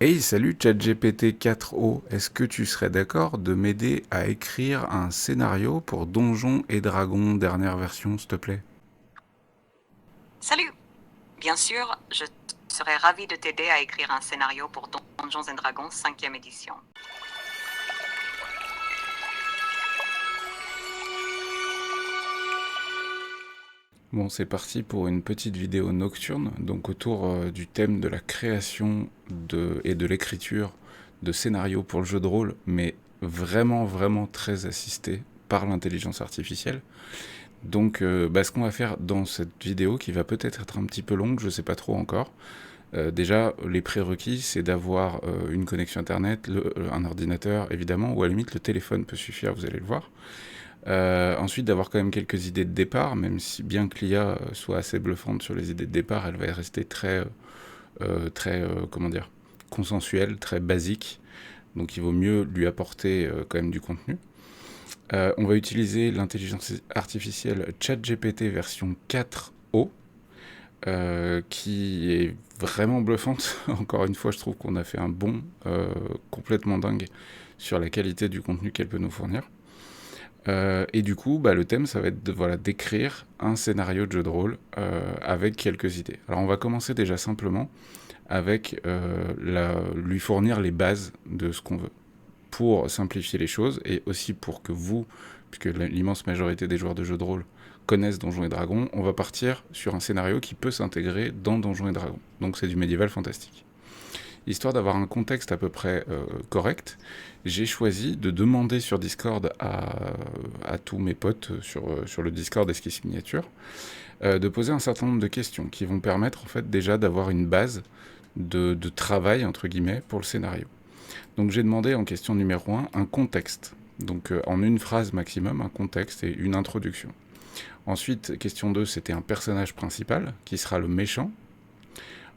Hey, salut ChatGPT 4o, est-ce que tu serais d'accord de m'aider à écrire un scénario pour Donjons et Dragons dernière version, s'il te plaît? Salut! Bien sûr, je serais ravi de t'aider à écrire un scénario pour Donjons and Dragons 5e édition. Bon, c'est parti pour une petite vidéo nocturne, donc autour du thème de la création et de l'écriture de scénarios pour le jeu de rôle, mais vraiment, vraiment très assisté par l'intelligence artificielle. Donc, ce qu'on va faire dans cette vidéo, qui va peut-être être un petit peu longue, je sais pas trop encore. Déjà, les prérequis, c'est d'avoir une connexion Internet, un ordinateur évidemment, ou à la limite le téléphone peut suffire, vous allez le voir. Ensuite, d'avoir quand même quelques idées de départ, même si bien que l'IA soit assez bluffante sur les idées de départ, elle va rester très, comment dire, consensuelle, très basique. Donc il vaut mieux lui apporter quand même du contenu. On va utiliser l'intelligence artificielle ChatGPT version 4o, qui est vraiment bluffante. Encore une fois, je trouve qu'on a fait un bond complètement dingue sur la qualité du contenu qu'elle peut nous fournir. Et du coup, le thème, ça va être d'écrire un scénario de jeu de rôle avec quelques idées. Alors, on va commencer déjà simplement avec lui fournir les bases de ce qu'on veut, pour simplifier les choses et aussi pour que vous, puisque l'immense majorité des joueurs de jeux de rôle connaissent Donjons et Dragons, on va partir sur un scénario qui peut s'intégrer dans Donjons et Dragons. Donc c'est du médiéval fantastique. Histoire d'avoir un contexte à peu près correct, j'ai choisi de demander sur Discord à tous mes potes sur le Discord Esquisse Miniature de poser un certain nombre de questions qui vont permettre en fait déjà d'avoir une base de travail entre guillemets pour le scénario. Donc j'ai demandé en question numéro 1 un contexte. Donc en une phrase maximum, un contexte et une introduction. Ensuite, question 2, c'était un personnage principal qui sera le méchant.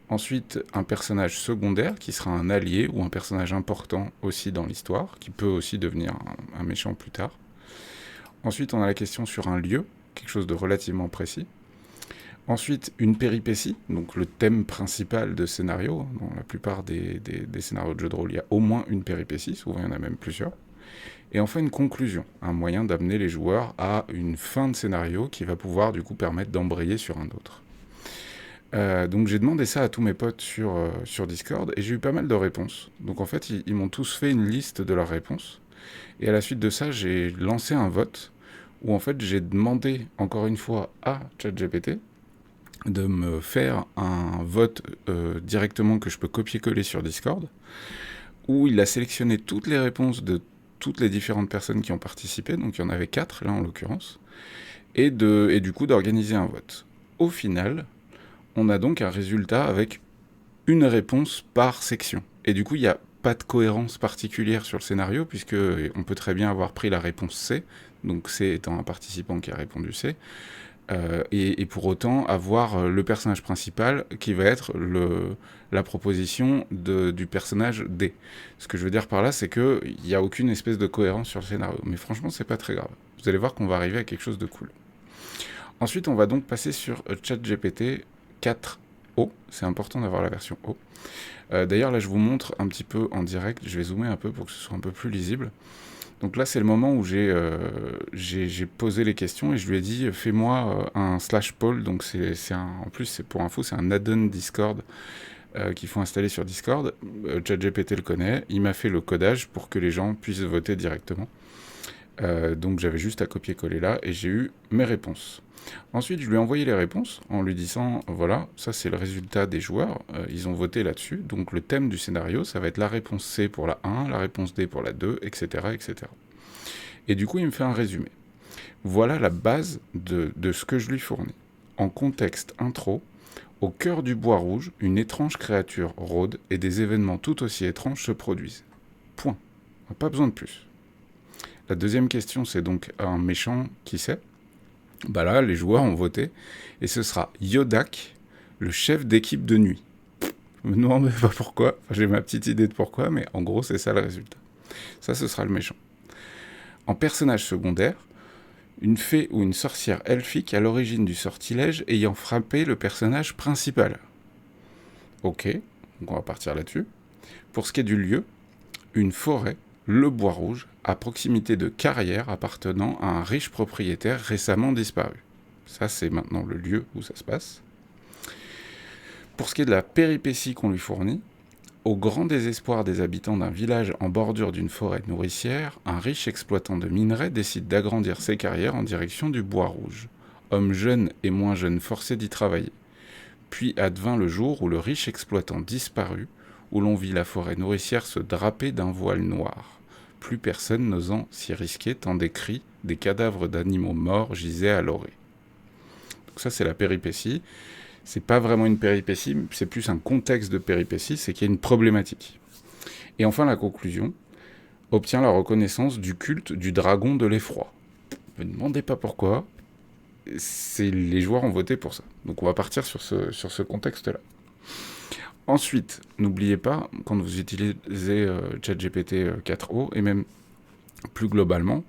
Ensuite, un personnage secondaire qui sera un allié ou un personnage important aussi dans l'histoire, qui peut aussi devenir un méchant plus tard. Ensuite, on a la question sur un lieu, quelque chose de relativement précis. Ensuite, une péripétie, donc le thème principal de scénario. Dans la plupart des scénarios de jeux de rôle, il y a au moins une péripétie, souvent il y en a même plusieurs. Et enfin, une conclusion, un moyen d'amener les joueurs à une fin de scénario qui va pouvoir du coup permettre d'embrayer sur un autre. Donc j'ai demandé ça à tous mes potes sur Discord et j'ai eu pas mal de réponses. Donc en fait, ils m'ont tous fait une liste de leurs réponses. Et à la suite de ça, j'ai lancé un vote où en fait j'ai demandé encore une fois à ChatGPT de me faire un vote directement que je peux copier-coller sur Discord, où il a sélectionné toutes les réponses de toutes les différentes personnes qui ont participé, donc il y en avait 4 là en l'occurrence, et du coup d'organiser un vote. Au final, on a donc un résultat avec une réponse par section. Et du coup, il n'y a pas de cohérence particulière sur le scénario, puisque on peut très bien avoir pris la réponse C, donc C étant un participant qui a répondu C, et pour autant avoir le personnage principal qui va être la proposition du personnage D. Ce que je veux dire par là, c'est qu'il n'y a aucune espèce de cohérence sur le scénario. Mais franchement, c'est pas très grave. Vous allez voir qu'on va arriver à quelque chose de cool. Ensuite, on va donc passer sur ChatGPT 4o. C'est important d'avoir la version O. D'ailleurs, là, je vous montre un petit peu en direct. Je vais zoomer un peu pour que ce soit un peu plus lisible. Donc là, c'est le moment où j'ai posé les questions et je lui ai dit fais-moi un slash poll. Donc en plus, c'est pour info, c'est un add-on Discord qu'il faut installer sur Discord. ChatGPT le connaît. Il m'a fait le codage pour que les gens puissent voter directement. Donc j'avais juste à copier-coller là et j'ai eu mes réponses. Ensuite, je lui ai envoyé les réponses en lui disant voilà, ça c'est le résultat des joueurs, ils ont voté là-dessus. Donc le thème du scénario, ça va être la réponse C pour la 1, la réponse D pour la 2, etc. etc. Et du coup, il me fait un résumé. Voilà la base de ce que je lui fournis. En contexte intro, au cœur du bois rouge, une étrange créature rôde et des événements tout aussi étranges se produisent. Point. Pas besoin de plus. La deuxième question, c'est donc un méchant qui c'est. Là, les joueurs ont voté, et ce sera Yodak, le chef d'équipe de nuit. Je me demande pas pourquoi, enfin, j'ai ma petite idée de pourquoi, mais en gros, c'est ça le résultat. Ça, ce sera le méchant. En personnage secondaire, une fée ou une sorcière elfique à l'origine du sortilège ayant frappé le personnage principal. Ok, donc on va partir là-dessus. Pour ce qui est du lieu, une forêt, le Bois Rouge, à proximité de carrières appartenant à un riche propriétaire récemment disparu. Ça, c'est maintenant le lieu où ça se passe. Pour ce qui est de la péripétie qu'on lui fournit, au grand désespoir des habitants d'un village en bordure d'une forêt nourricière, un riche exploitant de minerais décide d'agrandir ses carrières en direction du Bois Rouge. Homme jeune et moins jeune forcé d'y travailler. Puis advint le jour où le riche exploitant disparut, où l'on vit la forêt nourricière se draper d'un voile noir. Plus personne n'osant s'y risquer, tant des cris, des cadavres d'animaux morts gisaient à l'orée. Donc ça, c'est la péripétie. C'est pas vraiment une péripétie, c'est plus un contexte de péripétie, c'est qu'il y a une problématique. Et enfin, la conclusion obtient la reconnaissance du culte du dragon de l'effroi. Ne me demandez pas pourquoi, les joueurs ont voté pour ça. Donc on va partir sur ce contexte-là. Ensuite, n'oubliez pas, quand vous utilisez ChatGPT 4o, et même plus globalement,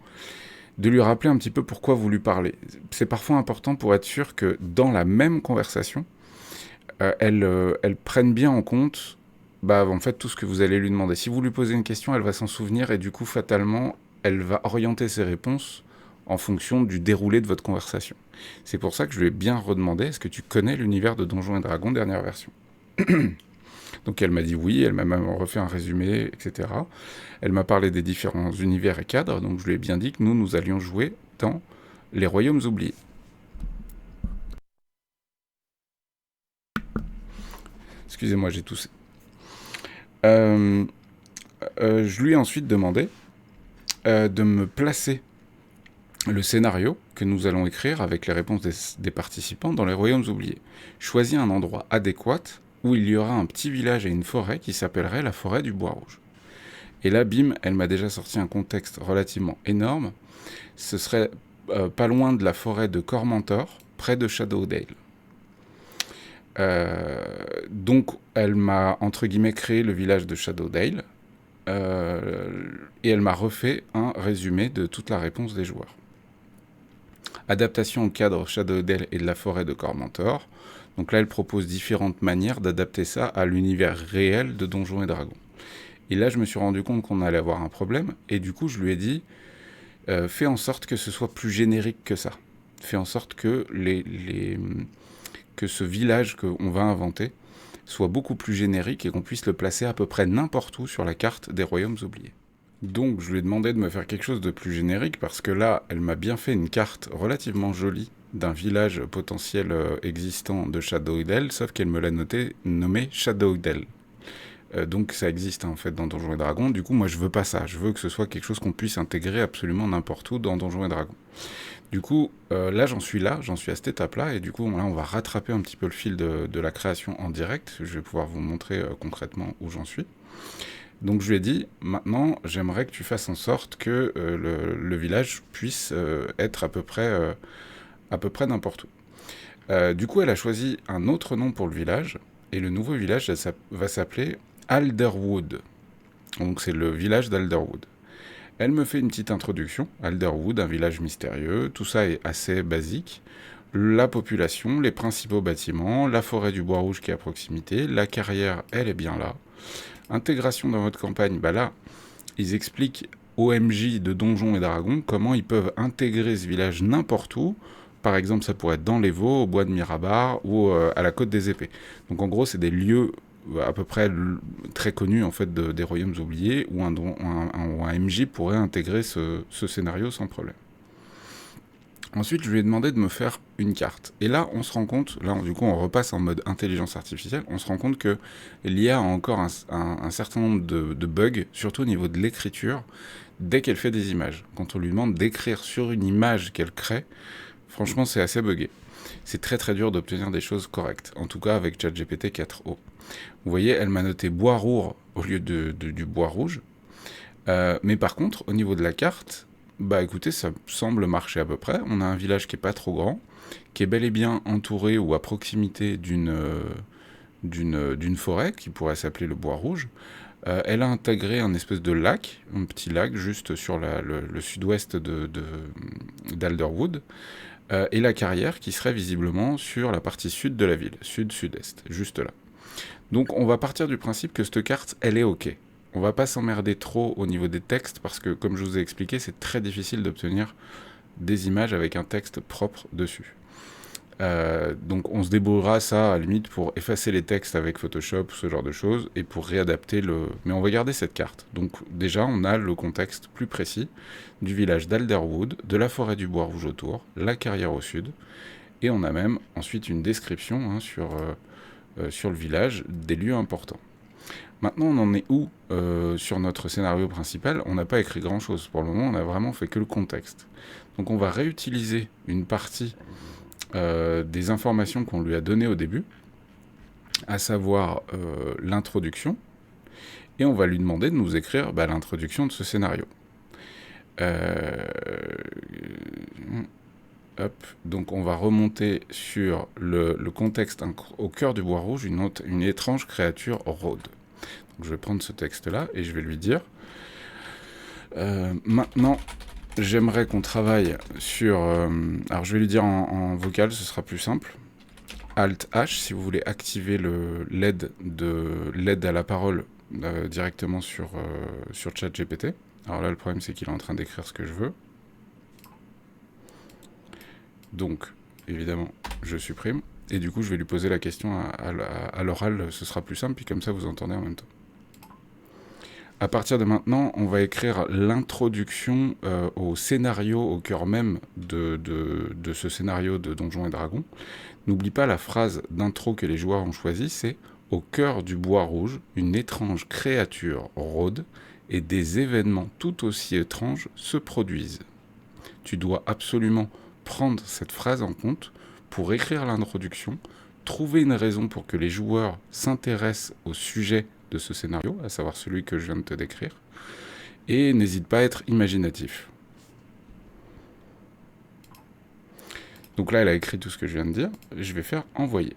de lui rappeler un petit peu pourquoi vous lui parlez. C'est parfois important pour être sûr que dans la même conversation, elle prenne bien en compte en fait, tout ce que vous allez lui demander. Si vous lui posez une question, elle va s'en souvenir et du coup, fatalement, elle va orienter ses réponses en fonction du déroulé de votre conversation. C'est pour ça que je lui ai bien redemandé, est-ce que tu connais l'univers de Donjons et Dragons dernière version ? Donc elle m'a dit oui, elle m'a même refait un résumé, etc. Elle m'a parlé des différents univers et cadres, donc je lui ai bien dit que nous allions jouer dans les Royaumes oubliés. Excusez-moi, j'ai toussé. Je lui ai ensuite demandé de me placer le scénario que nous allons écrire avec les réponses des participants dans les Royaumes oubliés. Choisis un endroit adéquat où il y aura un petit village et une forêt qui s'appellerait la forêt du Bois Rouge. Et là, bim, elle m'a déjà sorti un contexte relativement énorme. Ce serait pas loin de la forêt de Cormentor, près de Shadowdale. Donc, elle m'a, entre guillemets, créé le village de Shadowdale, et elle m'a refait un résumé de toute la réponse des joueurs. Adaptation au cadre Shadowdale et de la forêt de Cormentor. Donc là, elle propose différentes manières d'adapter ça à l'univers réel de Donjons et Dragons. Et là, je me suis rendu compte qu'on allait avoir un problème, et du coup, je lui ai dit, fais en sorte que ce soit plus générique que ça. Fais en sorte que que ce village qu'on va inventer soit beaucoup plus générique et qu'on puisse le placer à peu près n'importe où sur la carte des Royaumes oubliés. Donc je lui ai demandé de me faire quelque chose de plus générique parce que là, elle m'a bien fait une carte relativement jolie d'un village potentiel existant de Shadowdale, sauf qu'elle me l'a nommé Shadowdale. Donc ça existe en fait dans Donjons et Dragons, du coup moi je veux pas ça, je veux que ce soit quelque chose qu'on puisse intégrer absolument n'importe où dans Donjons et Dragons. Du coup, j'en suis à cette étape-là, et du coup, là, on va rattraper un petit peu le fil de la création en direct. Je vais pouvoir vous montrer concrètement où j'en suis. Donc, je lui ai dit, maintenant, j'aimerais que tu fasses en sorte que le village puisse être à peu près n'importe où. Du coup, elle a choisi un autre nom pour le village, et le nouveau village va s'appeler Alderwood. Donc, c'est le village d'Alderwood. Elle me fait une petite introduction, Alderwood, un village mystérieux, tout ça est assez basique. La population, les principaux bâtiments, la forêt du Bois Rouge qui est à proximité, la carrière, elle est bien là. Intégration dans votre campagne, là, ils expliquent aux MJ de Donjons et Dragons comment ils peuvent intégrer ce village n'importe où. Par exemple, ça pourrait être dans les Vaux, au bois de Mirabar ou à la côte des Épées. Donc en gros, c'est des lieux à peu près très connu en fait des Royaumes oubliés où un MJ pourrait intégrer ce scénario sans problème. Ensuite, je lui ai demandé de me faire une carte. Et là, on se rend compte, du coup, on repasse en mode intelligence artificielle, on se rend compte que l'IA a encore un certain nombre de bugs, surtout au niveau de l'écriture, dès qu'elle fait des images. Quand on lui demande d'écrire sur une image qu'elle crée, franchement, c'est assez buggé. C'est très très dur d'obtenir des choses correctes, en tout cas avec ChatGPT 4o. Vous voyez, elle m'a noté Bois Rouge au lieu du Bois Rouge. Mais par contre, au niveau de la carte, écoutez, ça semble marcher à peu près. On a un village qui est pas trop grand, qui est bel et bien entouré ou à proximité d'une forêt qui pourrait s'appeler le Bois Rouge. Elle a intégré un espèce de lac, un petit lac juste sur le sud-ouest d'Alderwood. Et la carrière qui serait visiblement sur la partie sud de la ville, sud-sud-est, juste là. Donc on va partir du principe que cette carte, elle est OK. On va pas s'emmerder trop au niveau des textes parce que, comme je vous ai expliqué, c'est très difficile d'obtenir des images avec un texte propre dessus. Donc on se débrouillera ça à la limite pour effacer les textes avec Photoshop, ce genre de choses, et pour réadapter le... Mais on va garder cette carte. Donc déjà on a le contexte plus précis du village d'Alderwood, de la forêt du bois rouge autour, la carrière au sud, et on a même ensuite une description sur le village des lieux importants. Maintenant, on en est où sur notre scénario principal? On n'a pas écrit grand-chose. Pour le moment, on n'a vraiment fait que le contexte. Donc on va réutiliser une partie des informations qu'on lui a données au début, à savoir l'introduction, et on va lui demander de nous écrire l'introduction de ce scénario. Hop, donc on va remonter sur le contexte au cœur du bois rouge, une étrange créature rôde. Donc je vais prendre ce texte-là et je vais lui dire maintenant, j'aimerais qu'on travaille sur... alors je vais lui dire en vocal, ce sera plus simple. Alt H si vous voulez activer l'aide à la parole directement sur ChatGPT. Alors là, le problème, c'est qu'il est en train d'écrire ce que je veux. Donc, évidemment, je supprime. Et du coup, je vais lui poser la question à l'oral. Ce sera plus simple, puis comme ça, vous entendez en même temps. À partir de maintenant, on va écrire l'introduction au scénario, au cœur même de ce scénario de Donjons et Dragons. N'oublie pas la phrase d'intro que les joueurs ont choisie, c'est « Au cœur du bois rouge, une étrange créature rôde et des événements tout aussi étranges se produisent. » Tu dois absolument prendre cette phrase en compte pour écrire l'introduction, trouver une raison pour que les joueurs s'intéressent au sujet de ce scénario, à savoir celui que je viens de te décrire, et n'hésite pas à être imaginatif. Donc là, elle a écrit tout ce que je viens de dire, je vais faire envoyer.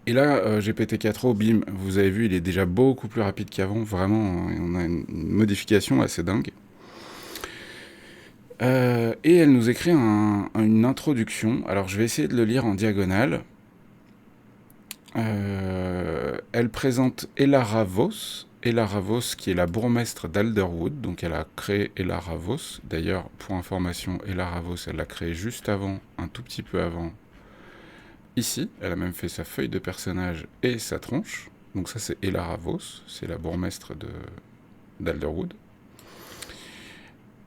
Et là, GPT-4o, bim, vous avez vu, il est déjà beaucoup plus rapide qu'avant, vraiment, on a une modification assez dingue. Et elle nous écrit une introduction. Alors je vais essayer de le lire en diagonale. Elle présente Elara Vos. Elara Vos qui est la bourgmestre d'Alderwood. Donc elle a créé Elara Vos. D'ailleurs, pour information, Elara Vos, elle l'a créé juste avant, un tout petit peu avant, ici. Elle a même fait sa feuille de personnage et sa tronche. Donc ça c'est Elara Vos, c'est la bourgmestre d'Alderwood.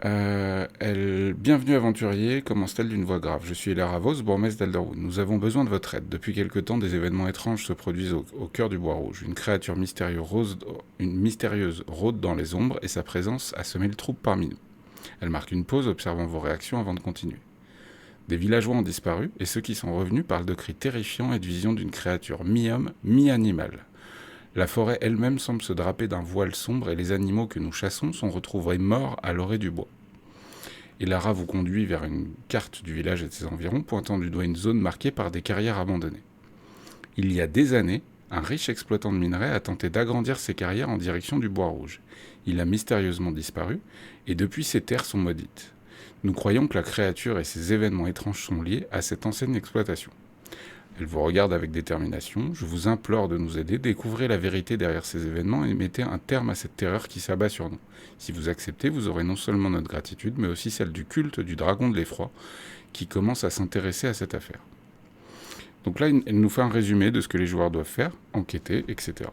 Bienvenue aventurier, commence-t-elle d'une voix grave. Je suis Elara Vos, bourgmestre d'Alderwood. Nous avons besoin de votre aide. Depuis quelque temps, des événements étranges se produisent au cœur du bois rouge. Une créature mystérieuse rôde dans les ombres et sa présence a semé le trouble parmi nous. Elle marque une pause, observant vos réactions avant de continuer. Des villageois ont disparu et ceux qui sont revenus parlent de cris terrifiants et de visions d'une créature mi-homme, mi-animal. La forêt elle-même semble se draper d'un voile sombre et les animaux que nous chassons sont retrouvés morts à l'orée du bois. Elara vous conduit vers une carte du village et de ses environs, pointant du doigt une zone marquée par des carrières abandonnées. Il y a des années, un riche exploitant de minerais a tenté d'agrandir ses carrières en direction du bois rouge. Il a mystérieusement disparu, et depuis ces terres sont maudites. Nous croyons que la créature et ses événements étranges sont liés à cette ancienne exploitation. Elle vous regarde avec détermination. Je vous implore de nous aider. Découvrez la vérité derrière ces événements et mettez un terme à cette terreur qui s'abat sur nous. Si vous acceptez, vous aurez non seulement notre gratitude, mais aussi celle du culte du dragon de l'effroi, qui commence à s'intéresser à cette affaire. Donc là, elle nous fait un résumé de ce que les joueurs doivent faire, enquêter, etc.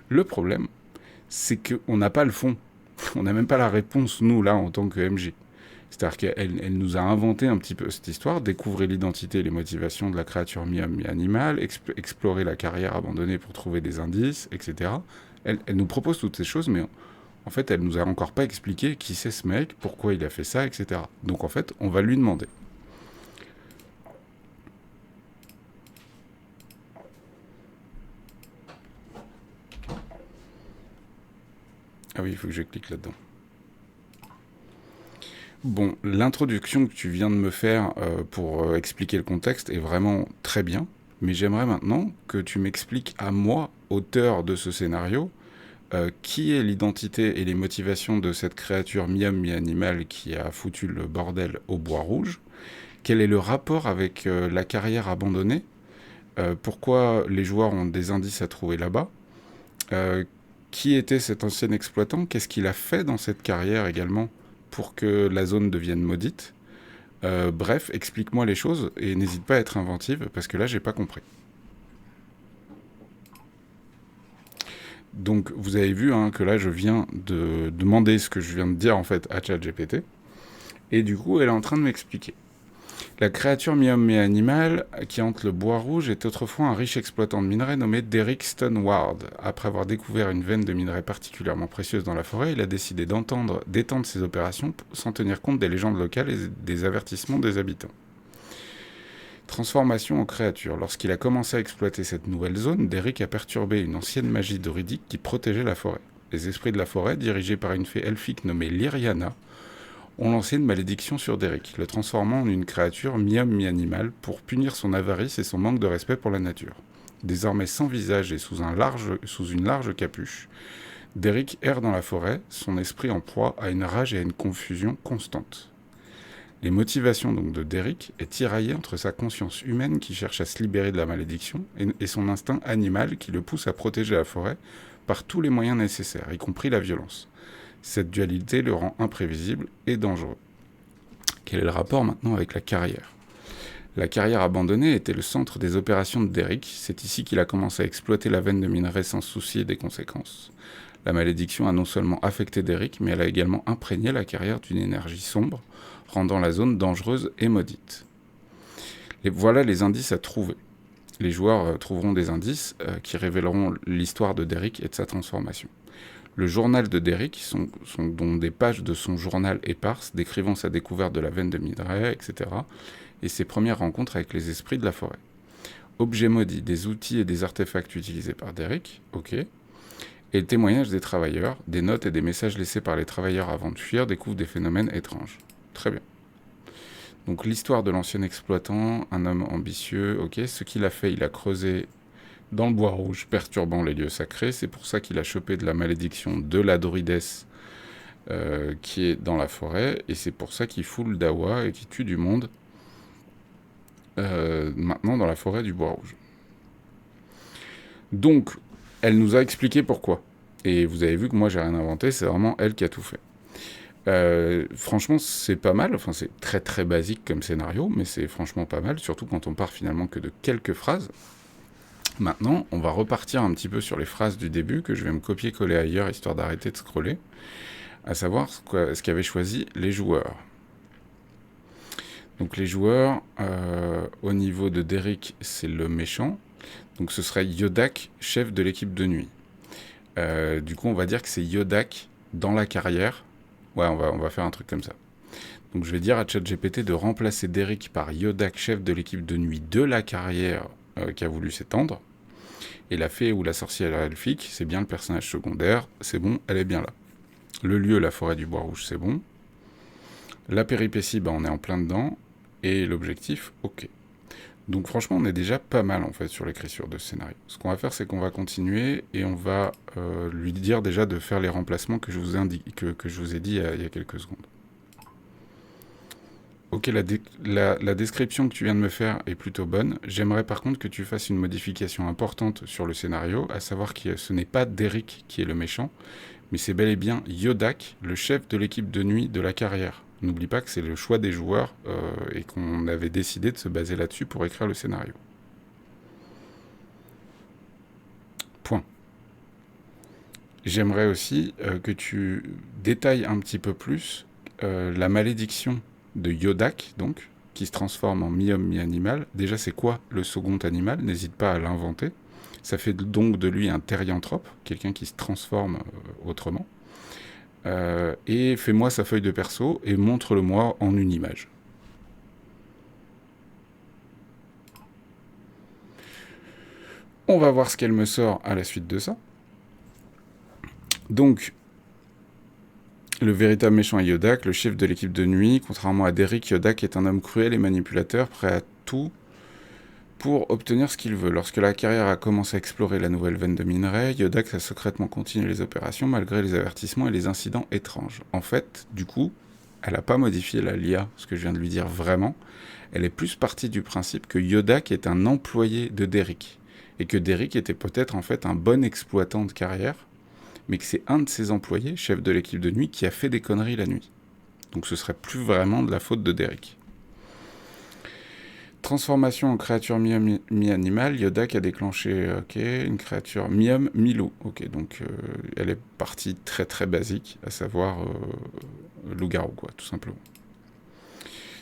Le problème, c'est qu'on n'a pas le fond. On n'a même pas la réponse, nous, là, en tant que MJ. C'est-à-dire qu'elle nous a inventé un petit peu cette histoire, découvrir l'identité et les motivations de la créature mi-homme, mi-animal, explorer la carrière abandonnée pour trouver des indices, etc. Elle nous propose toutes ces choses, mais en fait, elle nous a encore pas expliqué qui c'est ce mec, pourquoi il a fait ça, etc. Donc en fait, on va lui demander. Ah oui, il faut que je clique là-dedans. Bon, l'introduction que tu viens de me faire pour expliquer le contexte est vraiment très bien, mais j'aimerais maintenant que tu m'expliques à moi, auteur de ce scénario, qui est l'identité et les motivations de cette créature mi-homme, mi-animal qui a foutu le bordel au bois rouge, quel est le rapport avec la carrière abandonnée, pourquoi les joueurs ont des indices à trouver là-bas, qui était cet ancien exploitant, qu'est-ce qu'il a fait dans cette carrière également pour que la zone devienne maudite. Bref, explique-moi les choses et n'hésite pas à être inventive parce que là, j'ai pas compris. Donc, vous avez vu que là, je viens de demander ce que je viens de dire en fait à ChatGPT et du coup, elle est en train de m'expliquer. La créature mi-homme mi-animal qui hante le bois rouge est autrefois un riche exploitant de minerais nommé Derrick Stoneward. Après avoir découvert une veine de minerais particulièrement précieuse dans la forêt, il a décidé d'étendre ses opérations sans tenir compte des légendes locales et des avertissements des habitants. Transformation en créature. Lorsqu'il a commencé à exploiter cette nouvelle zone, Derrick a perturbé une ancienne magie druidique qui protégeait la forêt. Les esprits de la forêt, dirigés par une fée elfique nommée Lyriana, ont lancé une malédiction sur Derrick, le transformant en une créature mi-homme mi-animal pour punir son avarice et son manque de respect pour la nature. Désormais sans visage et sous une large capuche, Derrick erre dans la forêt, son esprit en proie à une rage et à une confusion constante. Les motivations donc de Derrick est tiraillée entre sa conscience humaine qui cherche à se libérer de la malédiction et son instinct animal qui le pousse à protéger la forêt par tous les moyens nécessaires, y compris la violence. Cette dualité le rend imprévisible et dangereux. Quel est le rapport maintenant avec la carrière ? La carrière abandonnée était le centre des opérations de Derrick. C'est ici qu'il a commencé à exploiter la veine de minerais sans se soucier des conséquences. La malédiction a non seulement affecté Derrick, mais elle a également imprégné la carrière d'une énergie sombre, rendant la zone dangereuse et maudite. Et voilà les indices à trouver. Les joueurs trouveront des indices qui révéleront l'histoire de Derrick et de sa transformation. Le journal de Derrick sont donc des pages de son journal éparses décrivant sa découverte de la veine de minerais, etc. et ses premières rencontres avec les esprits de la forêt. Objets maudits, des outils et des artefacts utilisés par Derrick, ok. Et le témoignage des travailleurs, des notes et des messages laissés par les travailleurs avant de fuir découvrent des phénomènes étranges. Très bien. Donc l'histoire de l'ancien exploitant, un homme ambitieux, ok. Ce qu'il a fait, il a creusé dans le bois rouge, perturbant les lieux sacrés. C'est pour ça qu'il a chopé de la malédiction de la druidesse qui est dans la forêt. Et c'est pour ça qu'il fout le dawa et qu'il tue du monde maintenant dans la forêt du bois rouge. Donc, elle nous a expliqué pourquoi. Et vous avez vu que moi, j'ai rien inventé. C'est vraiment elle qui a tout fait. Franchement, c'est pas mal. Enfin, c'est très très basique comme scénario, mais c'est franchement pas mal, surtout quand on part finalement que de quelques phrases. Maintenant, on va repartir un petit peu sur les phrases du début, que je vais me copier-coller ailleurs, histoire d'arrêter de scroller, à savoir ce qu'avaient choisi les joueurs. Donc les joueurs, au niveau de Derrick, c'est le méchant. Donc ce serait Yodak, chef de l'équipe de nuit. Du coup, on va dire que c'est Yodak dans la carrière. Ouais, on va faire un truc comme ça. Donc je vais dire à ChatGPT de remplacer Derrick par Yodak, chef de l'équipe de nuit de la carrière qui a voulu s'étendre. Et la fée ou la sorcière elfique, c'est bien le personnage secondaire, c'est bon, elle est bien là. Le lieu, la forêt du bois rouge, c'est bon. La péripétie, on est en plein dedans. Et l'objectif, ok. Donc franchement, on est déjà pas mal en fait sur l'écriture de ce scénario. Ce qu'on va faire, c'est qu'on va continuer et on va lui dire déjà de faire les remplacements que je vous ai dit il y a quelques secondes. Ok, la description que tu viens de me faire est plutôt bonne. J'aimerais par contre que tu fasses une modification importante sur le scénario, à savoir que ce n'est pas Derrick qui est le méchant, mais c'est bel et bien Yodak, le chef de l'équipe de nuit de la carrière. N'oublie pas que c'est le choix des joueurs et qu'on avait décidé de se baser là-dessus pour écrire le scénario. Point. J'aimerais aussi que tu détailles un petit peu plus la malédiction de Yodak, donc, qui se transforme en mi-homme, mi-animal. Déjà, c'est quoi le second animal ? N'hésite pas à l'inventer. Ça fait donc de lui un thérianthrope, quelqu'un qui se transforme autrement. Et fais-moi sa feuille de perso et montre-le-moi en une image. On va voir ce qu'elle me sort à la suite de ça. Donc, le véritable méchant est Yodak, le chef de l'équipe de nuit. Contrairement à Derrick, Yodak est un homme cruel et manipulateur, prêt à tout pour obtenir ce qu'il veut. Lorsque la carrière a commencé à explorer la nouvelle veine de minerais, Yodak a secrètement continué les opérations malgré les avertissements et les incidents étranges. En fait, du coup, elle n'a pas modifié l'IA, ce que je viens de lui dire vraiment. Elle est plus partie du principe que Yodak est un employé de Derrick. Et que Derrick était peut-être en fait un bon exploitant de carrière, mais que c'est un de ses employés, chef de l'équipe de nuit, qui a fait des conneries la nuit. Donc ce serait plus vraiment de la faute de Derrick. Transformation en créature mi-animal, Yodak a déclenché une créature mi-homme, mi-loup. Ok, donc elle est partie très très basique, à savoir loup-garou, quoi, tout simplement.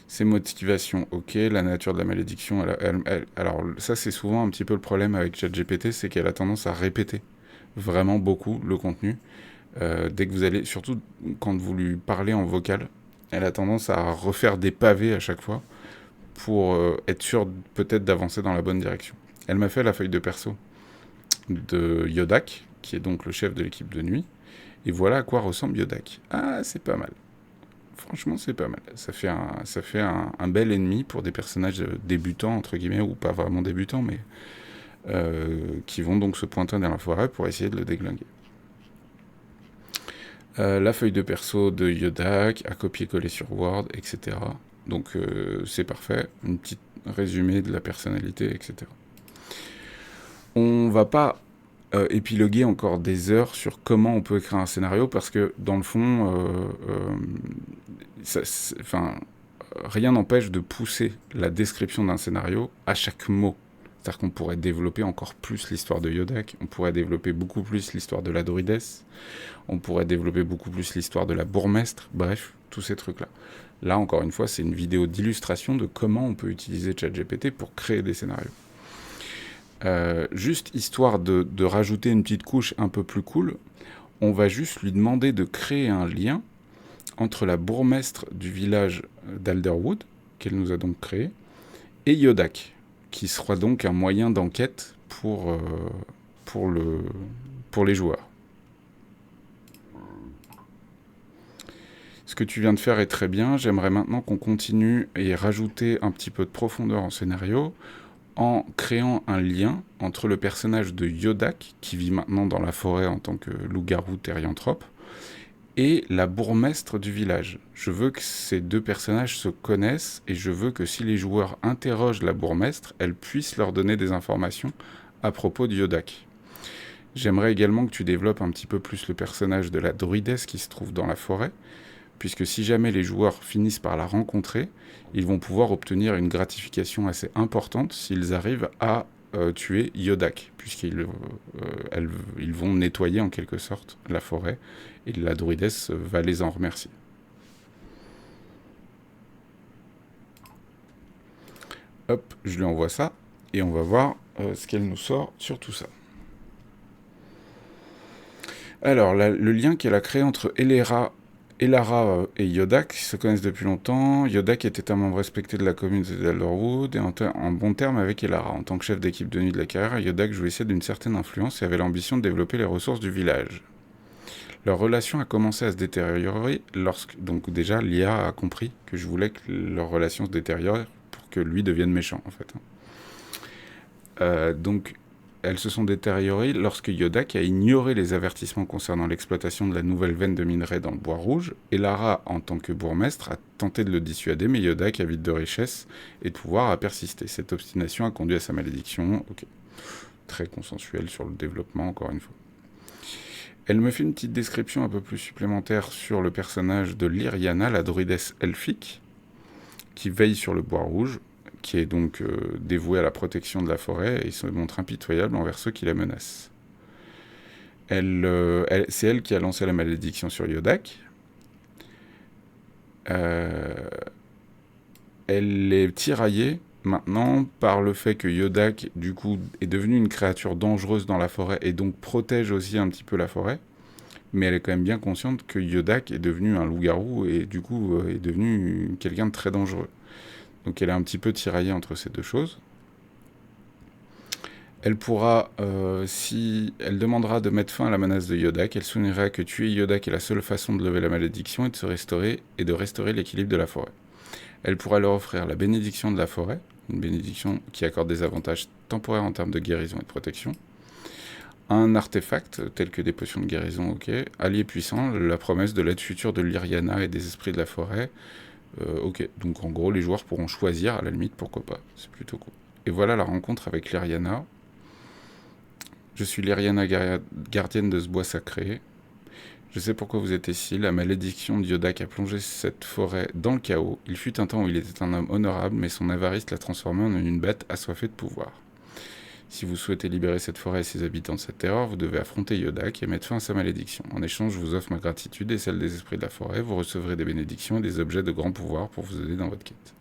Ses motivations, ok. La nature de la malédiction, alors ça c'est souvent un petit peu le problème avec ChatGPT, c'est qu'elle a tendance à répéter vraiment beaucoup le contenu. Dès que vous allez, surtout quand vous lui parlez en vocal, elle a tendance à refaire des pavés à chaque fois pour être sûr peut-être d'avancer dans la bonne direction. Elle m'a fait la feuille de perso de Yodak, qui est donc le chef de l'équipe de nuit, et voilà à quoi ressemble Yodak. Ah, c'est pas mal. Franchement, c'est pas mal. Ça fait un bel ennemi pour des personnages débutants, entre guillemets, ou pas vraiment débutants, mais qui vont donc se pointer dans la forêt pour essayer de le déglinguer. La feuille de perso de Yodak, à copier-coller sur Word, etc. Donc c'est parfait. Une petite résumé de la personnalité, etc. On va pas épiloguer encore des heures sur comment on peut écrire un scénario parce que dans le fond, rien n'empêche de pousser la description d'un scénario à chaque mot. C'est-à-dire qu'on pourrait développer encore plus l'histoire de Yodak, on pourrait développer beaucoup plus l'histoire de la druidesse, on pourrait développer beaucoup plus l'histoire de la bourgmestre, bref, tous ces trucs-là. Là, encore une fois, c'est une vidéo d'illustration de comment on peut utiliser ChatGPT pour créer des scénarios. Juste histoire de rajouter une petite couche un peu plus cool, on va juste lui demander de créer un lien entre la bourgmestre du village d'Alderwood, qu'elle nous a donc créé, et Yodak, qui sera donc un moyen d'enquête pour les joueurs. Ce que tu viens de faire est très bien. J'aimerais maintenant qu'on continue et rajouter un petit peu de profondeur en scénario en créant un lien entre le personnage de Yodak, qui vit maintenant dans la forêt en tant que loup-garou thérianthrope, et la bourgmestre du village. Je veux que ces deux personnages se connaissent et je veux que si les joueurs interrogent la bourgmestre, elle puisse leur donner des informations à propos de Yodak. J'aimerais également que tu développes un petit peu plus le personnage de la druidesse qui se trouve dans la forêt, puisque si jamais les joueurs finissent par la rencontrer, ils vont pouvoir obtenir une gratification assez importante s'ils arrivent à tuer Yodak, puisqu'ils ils vont nettoyer en quelque sorte la forêt, et la druidesse va les en remercier. Hop, je lui envoie ça, et on va voir ce qu'elle nous sort sur tout ça. Alors, le lien qu'elle a créé entre Elara et Yodak se connaissent depuis longtemps. Yodak était un membre respecté de la communauté d'Alderwood et en bon terme avec Elara. En tant que chef d'équipe de nuit de la carrière, Yodak jouissait d'une certaine influence et avait l'ambition de développer les ressources du village. Leur relation a commencé à se détériorer donc déjà l'IA a compris que je voulais que leur relation se détériore pour que lui devienne méchant en fait. Donc elles se sont détériorées lorsque Yodak a ignoré les avertissements concernant l'exploitation de la nouvelle veine de minerai dans le bois rouge, et Lara, en tant que bourgmestre, a tenté de le dissuader, mais Yodak, avide de richesse et de pouvoir, a persisté. Cette obstination a conduit à sa malédiction. Ok. Très consensuel sur le développement, encore une fois. Elle me fait une petite description un peu plus supplémentaire sur le personnage de Lyriana, la druidesse elfique, qui veille sur le bois rouge, qui est donc dévouée à la protection de la forêt et se montre impitoyable envers ceux qui la menacent. C'est elle qui a lancé la malédiction sur Yodak. Elle est tiraillée maintenant par le fait que Yodak, du coup, est devenu une créature dangereuse dans la forêt et donc protège aussi un petit peu la forêt. Mais elle est quand même bien consciente que Yodak est devenu un loup-garou et du coup est devenu quelqu'un de très dangereux. Donc elle est un petit peu tiraillée entre ces deux choses. Elle pourra, si elle demandera de mettre fin à la menace de Yodak, elle soulignera que tuer Yodak est la seule façon de lever la malédiction et de se restaurer et de restaurer l'équilibre de la forêt. Elle pourra leur offrir la bénédiction de la forêt, une bénédiction qui accorde des avantages temporaires en termes de guérison et de protection, Un artefact, tel que des potions de guérison, ok. Allié puissant, la promesse de l'aide future de l'Iriana et des esprits de la forêt. Ok, donc en gros, les joueurs pourront choisir, à la limite, pourquoi pas. C'est plutôt cool. Et voilà la rencontre avec l'Iriana. Je suis l'Iriana gardienne de ce bois sacré. Je sais pourquoi vous êtes ici. La malédiction d'Yodak a plongé cette forêt dans le chaos. Il fut un temps où il était un homme honorable, mais son avarice l'a transformé en une bête assoiffée de pouvoir. Si vous souhaitez libérer cette forêt et ses habitants de cette terreur, vous devez affronter Yodak et mettre fin à sa malédiction. En échange, je vous offre ma gratitude et celle des esprits de la forêt. Vous recevrez des bénédictions et des objets de grand pouvoir pour vous aider dans votre quête.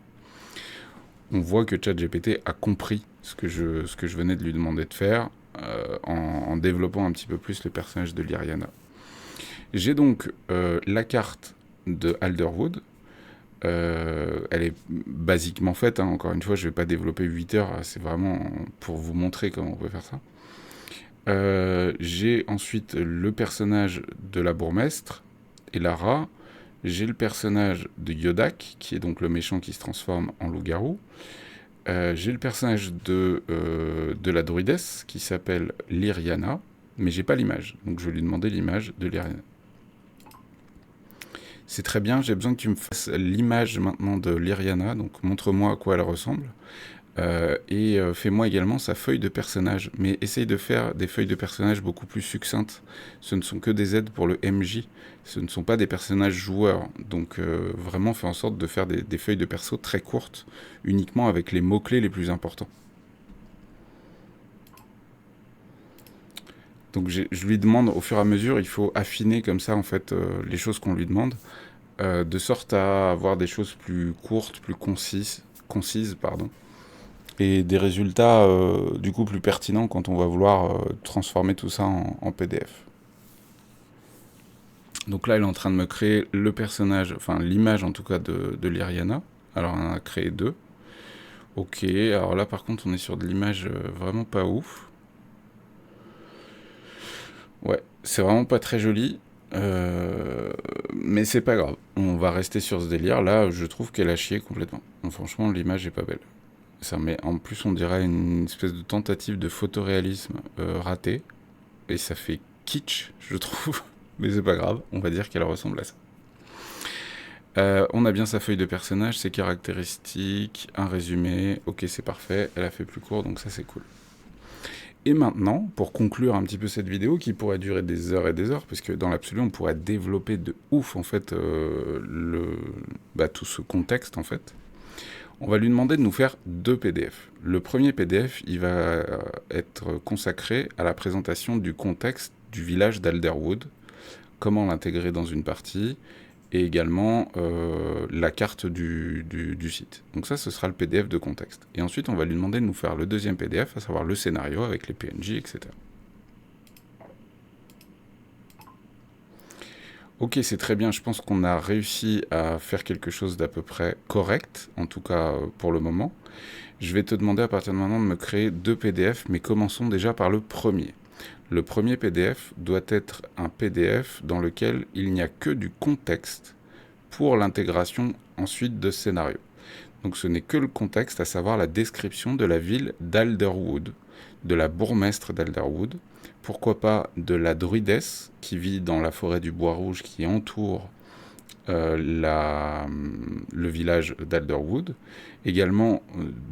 On voit que ChatGPT a compris ce que je venais de lui demander de faire en développant un petit peu plus le personnage de l'Iriana. J'ai donc la carte de Alderwood. Elle est basiquement faite, hein. Encore une fois, je ne vais pas développer 8 heures, c'est vraiment pour vous montrer comment on peut faire ça. J'ai ensuite le personnage de la bourgmestre, Elara. J'ai le personnage de Yodak, qui est donc le méchant qui se transforme en loup-garou. J'ai le personnage de la druidesse, qui s'appelle Lyriana, mais j'ai pas l'image, donc je vais lui demander l'image de Lyriana. C'est très bien, j'ai besoin que tu me fasses l'image maintenant de l'Iriana, donc montre-moi à quoi elle ressemble. Et fais-moi également sa feuille de personnage. Mais essaye de faire des feuilles de personnage beaucoup plus succinctes. Ce ne sont que des aides pour le MJ, ce ne sont pas des personnages joueurs. Donc vraiment fais en sorte de faire des feuilles de perso très courtes, uniquement avec les mots-clés les plus importants. Donc je lui demande au fur et à mesure, il faut affiner comme ça en fait les choses qu'on lui demande, de sorte à avoir des choses plus courtes, plus concises, pardon, et des résultats du coup plus pertinents quand on va vouloir transformer tout ça en PDF. Donc là, elle est en train de me créer le personnage, enfin l'image en tout cas de l'Iriana. Alors on en a créé 2. Ok, alors là par contre on est sur de l'image vraiment pas ouf. Ouais, c'est vraiment pas très joli. Mais c'est pas grave, on va rester sur ce délire. Là, je trouve qu'elle a chié complètement. Donc, franchement, l'image est pas belle. Ça met, en plus, on dirait une espèce de tentative de photoréalisme ratée. Et ça fait kitsch, je trouve. Mais c'est pas grave, on va dire qu'elle ressemble à ça. On a bien sa feuille de personnage, ses caractéristiques, un résumé. Ok, c'est parfait, elle a fait plus court, donc ça c'est cool. Et maintenant, pour conclure un petit peu cette vidéo, qui pourrait durer des heures et des heures, parce que dans l'absolu, on pourrait développer de ouf, en fait, tout ce contexte, en fait, on va lui demander de nous faire 2 PDF. Le premier PDF, il va être consacré à la présentation du contexte du village d'Alderwood, comment l'intégrer dans une partie, et également la carte du site. Donc ça, ce sera le PDF de contexte. Et ensuite, on va lui demander de nous faire le deuxième PDF, à savoir le scénario avec les PNJ, etc. Ok, c'est très bien, je pense qu'on a réussi à faire quelque chose d'à peu près correct, en tout cas pour le moment. Je vais te demander à partir de maintenant de me créer 2 PDF, mais commençons déjà par le premier. Le premier PDF doit être un PDF dans lequel il n'y a que du contexte pour l'intégration ensuite de scénario. Donc ce n'est que le contexte, à savoir la description de la ville d'Alderwood, de la bourgmestre d'Alderwood, pourquoi pas de la druidesse qui vit dans la forêt du bois rouge qui entoure le village d'Alderwood. Également,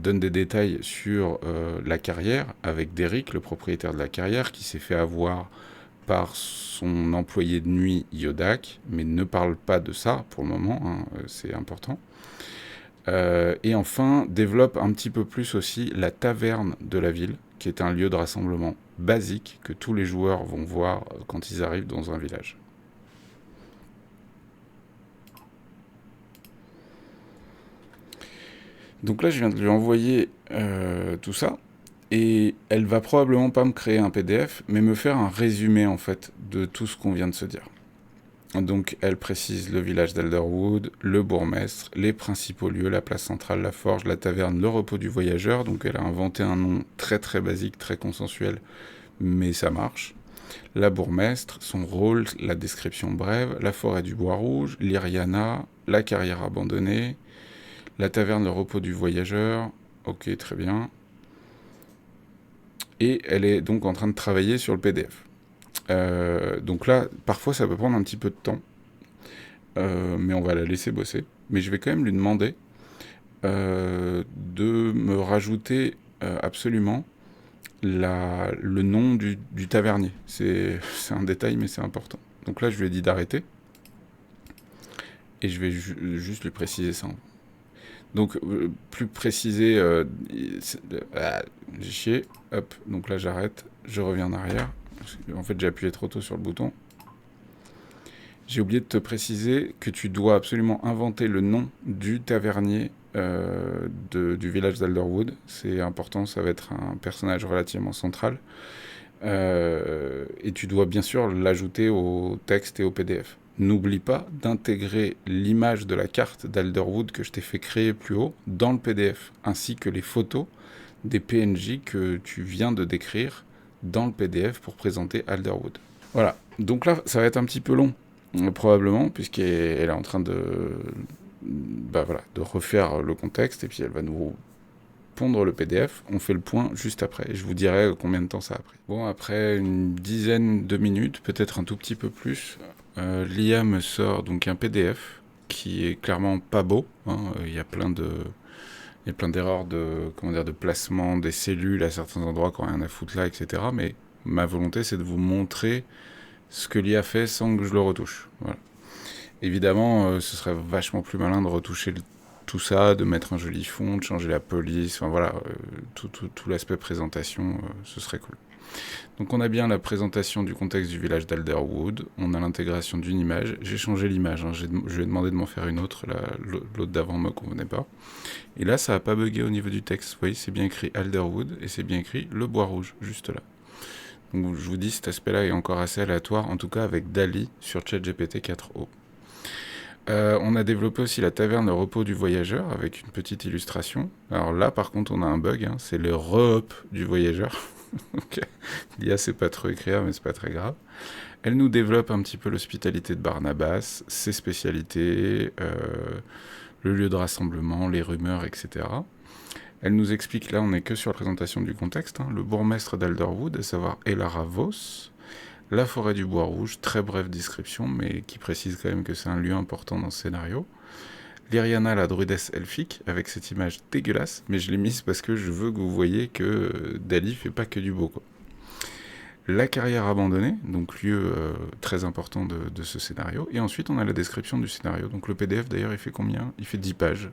donne des détails sur la carrière, avec Derrick, le propriétaire de la carrière, qui s'est fait avoir par son employé de nuit Yodak, mais ne parle pas de ça pour le moment, hein, c'est important. Et enfin, développe un petit peu plus aussi la taverne de la ville, qui est un lieu de rassemblement basique que tous les joueurs vont voir quand ils arrivent dans un village. Donc là, je viens de lui envoyer tout ça, et elle va probablement pas me créer un PDF, mais me faire un résumé en fait de tout ce qu'on vient de se dire. Donc elle précise le village d'Alderwood, le bourgmestre, les principaux lieux, la place centrale, la forge, la taverne, le repos du voyageur. Donc elle a inventé un nom très très basique, très consensuel, mais ça marche. La bourgmestre, son rôle, la description brève, la forêt du bois rouge, l'Iriana, la carrière abandonnée, la taverne, le repos du voyageur. Ok, très bien. et elle est donc en train de travailler sur le PDF. Donc là, parfois ça peut prendre un petit peu de temps, mais on va la laisser bosser. Mais je vais quand même lui demander de me rajouter absolument le nom du tavernier. C'est un détail, mais c'est important. Donc là, je lui ai dit d'arrêter, et je vais juste lui préciser ça. Donc, plus précisé, j'ai chié, hop, donc là j'arrête, je reviens en arrière. En fait, j'ai appuyé trop tôt sur le bouton. J'ai oublié de te préciser que tu dois absolument inventer le nom du tavernier du village d'Alderwood. C'est important, ça va être un personnage relativement central. Et tu dois bien sûr l'ajouter au texte et au PDF. N'oublie pas d'intégrer l'image de la carte d'Alderwood que je t'ai fait créer plus haut dans le PDF, ainsi que les photos des PNJ que tu viens de décrire dans le PDF pour présenter Alderwood. Voilà, donc là ça va être un petit peu long, probablement, puisqu'elle est en train de refaire le contexte, et puis elle va nous pondre le PDF. On fait le point juste après, et je vous dirai combien de temps ça a pris. Bon, après une dizaine de minutes, peut-être un tout petit peu plus, l'IA me sort donc un PDF qui est clairement pas beau, hein. Il y a plein d'erreurs de placement des cellules à certains endroits qui n'ont rien à foutre là, etc. Mais ma volonté, c'est de vous montrer ce que l'IA fait sans que je le retouche. Voilà. Évidemment, ce serait vachement plus malin de retoucher tout ça, de mettre un joli fond, de changer la police, enfin voilà, tout l'aspect présentation, ce serait cool. Donc on a bien la présentation du contexte du village d'Alderwood, on a l'intégration d'une image, j'ai changé l'image, hein, je lui ai demandé de m'en faire une autre, l'autre d'avant ne me convenait pas. Et là ça n'a pas bugué au niveau du texte, vous voyez, c'est bien écrit Alderwood, et c'est bien écrit le bois rouge, juste là. Donc je vous dis, cet aspect-là est encore assez aléatoire, en tout cas avec DALL-E sur ChatGPT 4o. On a développé aussi la taverne Le Repos du Voyageur avec une petite illustration. Alors là, par contre, on a un bug, hein, c'est le re-hop du voyageur. Okay. L'IA sait pas trop écrire, mais c'est pas très grave. Elle nous développe un petit peu l'hospitalité de Barnabas, ses spécialités, le lieu de rassemblement, les rumeurs, etc. Elle nous explique, là on n'est que sur la présentation du contexte, hein, le bourgmestre d'Alderwood, à savoir Elara Vos, la forêt du bois rouge, très brève description, mais qui précise quand même que c'est un lieu important dans ce scénario. Lyriana, la druidesse elfique, avec cette image dégueulasse, mais je l'ai mise parce que je veux que vous voyez que DALL-E fait pas que du beau, quoi. La carrière abandonnée, donc lieu très important de ce scénario. Et ensuite, on a la description du scénario. Donc le PDF, d'ailleurs, il fait combien ? Il fait 10 pages.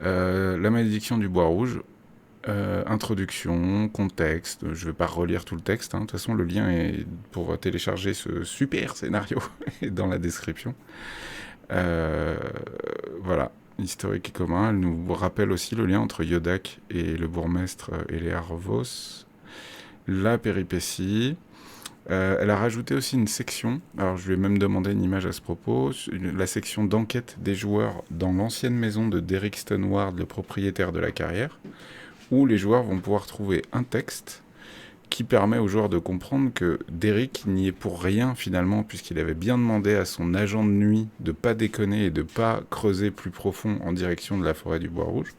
La malédiction du bois rouge, introduction, contexte, je ne vais pas relire tout le texte, hein. De toute façon le lien est pour télécharger ce super scénario est dans la description. Voilà, historique et commun, elle nous rappelle aussi le lien entre Yodak et le bourgmestre Eléar Vos, la péripétie. Elle a rajouté aussi une section, alors je lui ai même demandé une image à ce propos, la section d'enquête des joueurs dans l'ancienne maison de Derek Stoneward, le propriétaire de la carrière, où les joueurs vont pouvoir trouver un texte qui permet aux joueurs de comprendre que Derek n'y est pour rien finalement, puisqu'il avait bien demandé à son agent de nuit de pas déconner et de pas creuser plus profond en direction de la forêt du bois rouge.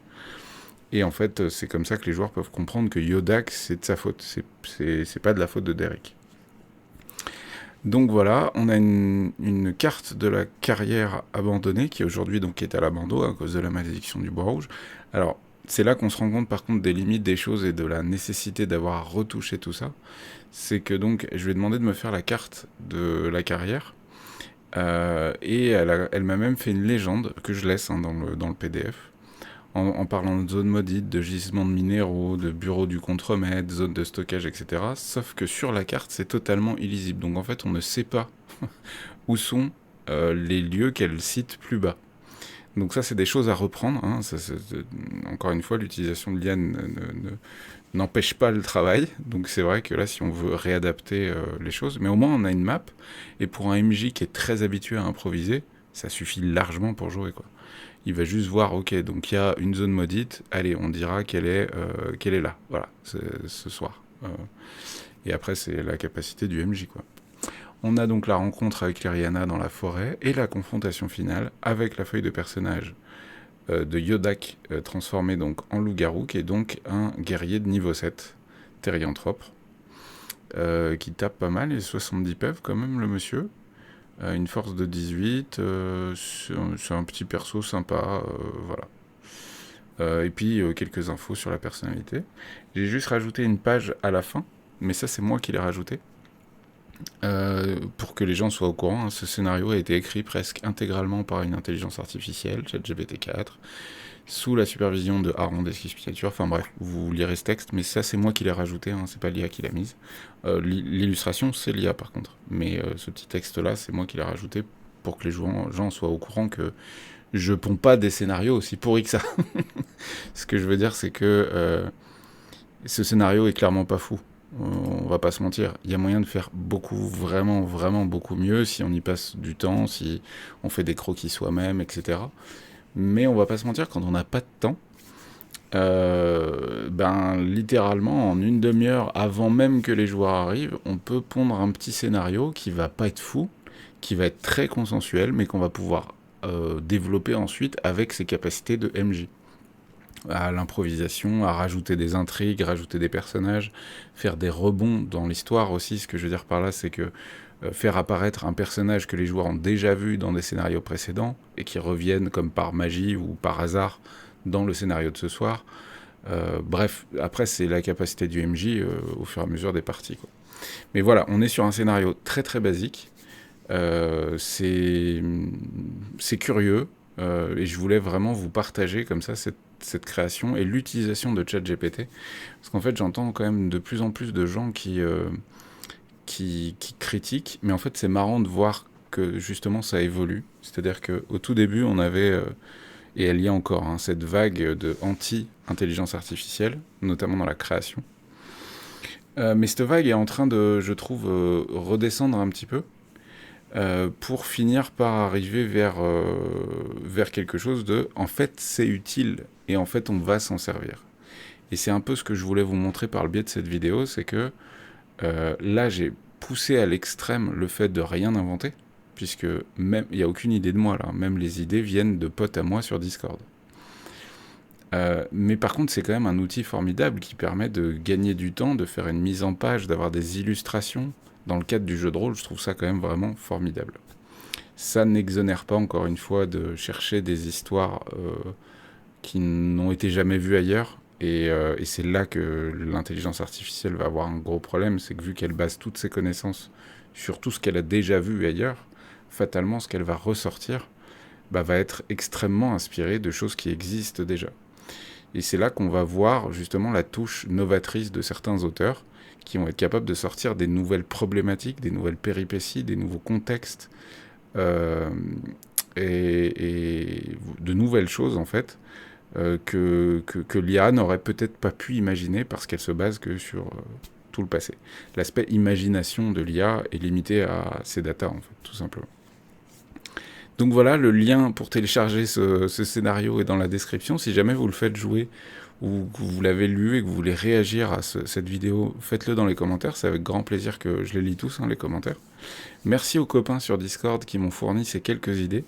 Et en fait, c'est comme ça que les joueurs peuvent comprendre que Yodak, c'est de sa faute, c'est pas de la faute de Derek. Donc voilà, on a une carte de la carrière abandonnée qui aujourd'hui donc est à l'abandon à cause de la malédiction du bois rouge. Alors c'est là qu'on se rend compte par contre des limites des choses et de la nécessité d'avoir à retoucher tout ça. C'est que donc je lui ai demandé de me faire la carte de la carrière et elle m'a même fait une légende que je laisse, hein, dans le PDF. En parlant de zones maudites, de gisements de minéraux, de bureaux du contremaître, zones de stockage, etc. Sauf que sur la carte, c'est totalement illisible. Donc en fait, on ne sait pas où sont les lieux qu'elle cite plus bas. Donc ça, c'est des choses à reprendre, hein. Encore une fois, l'utilisation de l'IA n'empêche pas le travail. Donc c'est vrai que là, si on veut réadapter les choses, mais au moins on a une map. Et pour un MJ qui est très habitué à improviser, ça suffit largement pour jouer, quoi. Il va juste voir, ok, donc il y a une zone maudite, allez, on dira qu'elle est là, voilà, ce soir. Et après, c'est la capacité du MJ, quoi. On a donc la rencontre avec Lyriana dans la forêt et la confrontation finale avec la feuille de personnage de Yodak transformé donc en loup-garou, qui est donc un guerrier de niveau 7. Terrianthrope, qui tape pas mal, et 70 PEV quand même, le monsieur. Une force de 18, c'est un petit perso sympa, voilà. Et puis quelques infos sur la personnalité. J'ai juste rajouté une page à la fin, mais ça c'est moi qui l'ai rajouté. Pour que les gens soient au courant, hein, ce scénario a été écrit presque intégralement par une intelligence artificielle, ChatGPT-4, sous la supervision de Aaron Deskis-Pienature. Enfin bref, vous lirez ce texte, mais ça c'est moi qui l'ai rajouté, hein, c'est pas l'IA qui l'a mise. L'illustration c'est l'IA par contre, mais ce petit texte-là c'est moi qui l'ai rajouté pour que les gens soient au courant que je ponds pas des scénarios aussi pourris que ça. Ce que je veux dire, c'est que ce scénario est clairement pas fou. On va pas se mentir. Il y a moyen de faire beaucoup, vraiment, vraiment beaucoup mieux si on y passe du temps, si on fait des croquis soi-même, etc. Mais on va pas se mentir, quand on n'a pas de temps, littéralement, en une demi-heure, avant même que les joueurs arrivent, on peut pondre un petit scénario qui va pas être fou, qui va être très consensuel, mais qu'on va pouvoir développer ensuite avec ses capacités de MJ. À l'improvisation, à rajouter des intrigues, rajouter des personnages, faire des rebonds dans l'histoire aussi. Ce que je veux dire par là, c'est que faire apparaître un personnage que les joueurs ont déjà vu dans des scénarios précédents et qui reviennent comme par magie ou par hasard dans le scénario de ce soir. Bref, après c'est la capacité du MJ au fur et à mesure des parties, quoi. Mais voilà, on est sur un scénario très très basique. C'est curieux et je voulais vraiment vous partager comme ça cette création et l'utilisation de ChatGPT, parce qu'en fait j'entends quand même de plus en plus de gens qui critiquent, mais en fait c'est marrant de voir que justement ça évolue. C'est-à-dire qu'au tout début on avait, et elle y est encore, hein, cette vague de anti-intelligence artificielle, notamment dans la création. Mais cette vague est en train de, je trouve, redescendre un petit peu, pour finir par arriver vers quelque chose de en fait c'est utile et en fait on va s'en servir. Et c'est un peu ce que je voulais vous montrer par le biais de cette vidéo, c'est que là j'ai poussé à l'extrême le fait de rien inventer, puisque même il n'y a aucune idée de moi là, même les idées viennent de potes à moi sur Discord. Mais par contre c'est quand même un outil formidable qui permet de gagner du temps, de faire une mise en page, d'avoir des illustrations. Dans le cadre du jeu de rôle, je trouve ça quand même vraiment formidable. Ça n'exonère pas, encore une fois, de chercher des histoires qui n'ont été jamais vues ailleurs. Et c'est là que l'intelligence artificielle va avoir un gros problème, c'est que vu qu'elle base toutes ses connaissances sur tout ce qu'elle a déjà vu ailleurs, fatalement, ce qu'elle va ressortir va être extrêmement inspiré de choses qui existent déjà. Et c'est là qu'on va voir justement la touche novatrice de certains auteurs, qui vont être capables de sortir des nouvelles problématiques, des nouvelles péripéties, des nouveaux contextes, et de nouvelles choses en fait, que l'IA n'aurait peut-être pas pu imaginer parce qu'elle se base que sur tout le passé. L'aspect imagination de l'IA est limité à ses datas en fait, tout simplement. Donc voilà, le lien pour télécharger ce scénario est dans la description. Si jamais vous le faites jouer ou que vous l'avez lu et que vous voulez réagir à cette vidéo, faites-le dans les commentaires. C'est avec grand plaisir que je les lis tous, hein, les commentaires. Merci aux copains sur Discord qui m'ont fourni ces quelques idées.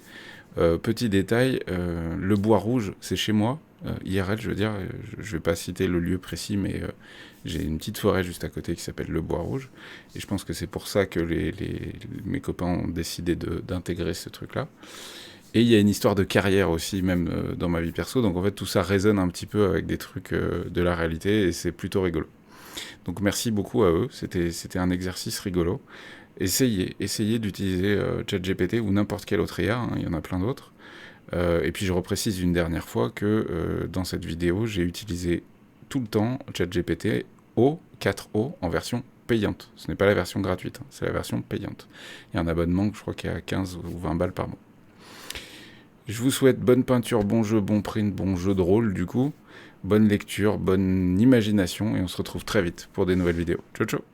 Petit détail, le bois rouge, c'est chez moi. IRL, je veux dire, je vais pas citer le lieu précis, mais j'ai une petite forêt juste à côté qui s'appelle le Bois Rouge, et je pense que c'est pour ça que mes copains ont décidé d'intégrer ce truc-là. Et il y a une histoire de carrière aussi, même dans ma vie perso, donc en fait tout ça résonne un petit peu avec des trucs de la réalité, et c'est plutôt rigolo. Donc merci beaucoup à eux, c'était un exercice rigolo. Essayez d'utiliser ChatGPT ou n'importe quelle autre IA, hein, il y en a plein d'autres. Et puis je reprécise une dernière fois que dans cette vidéo, j'ai utilisé tout le temps ChatGPT O, 4O, en version payante. Ce n'est pas la version gratuite, hein, c'est la version payante. Il y a un abonnement, je crois qu'il y a 15 ou 20 balles par mois. Je vous souhaite bonne peinture, bon jeu, bon print, bon jeu de rôle du coup. Bonne lecture, bonne imagination, et on se retrouve très vite pour des nouvelles vidéos. Ciao ciao.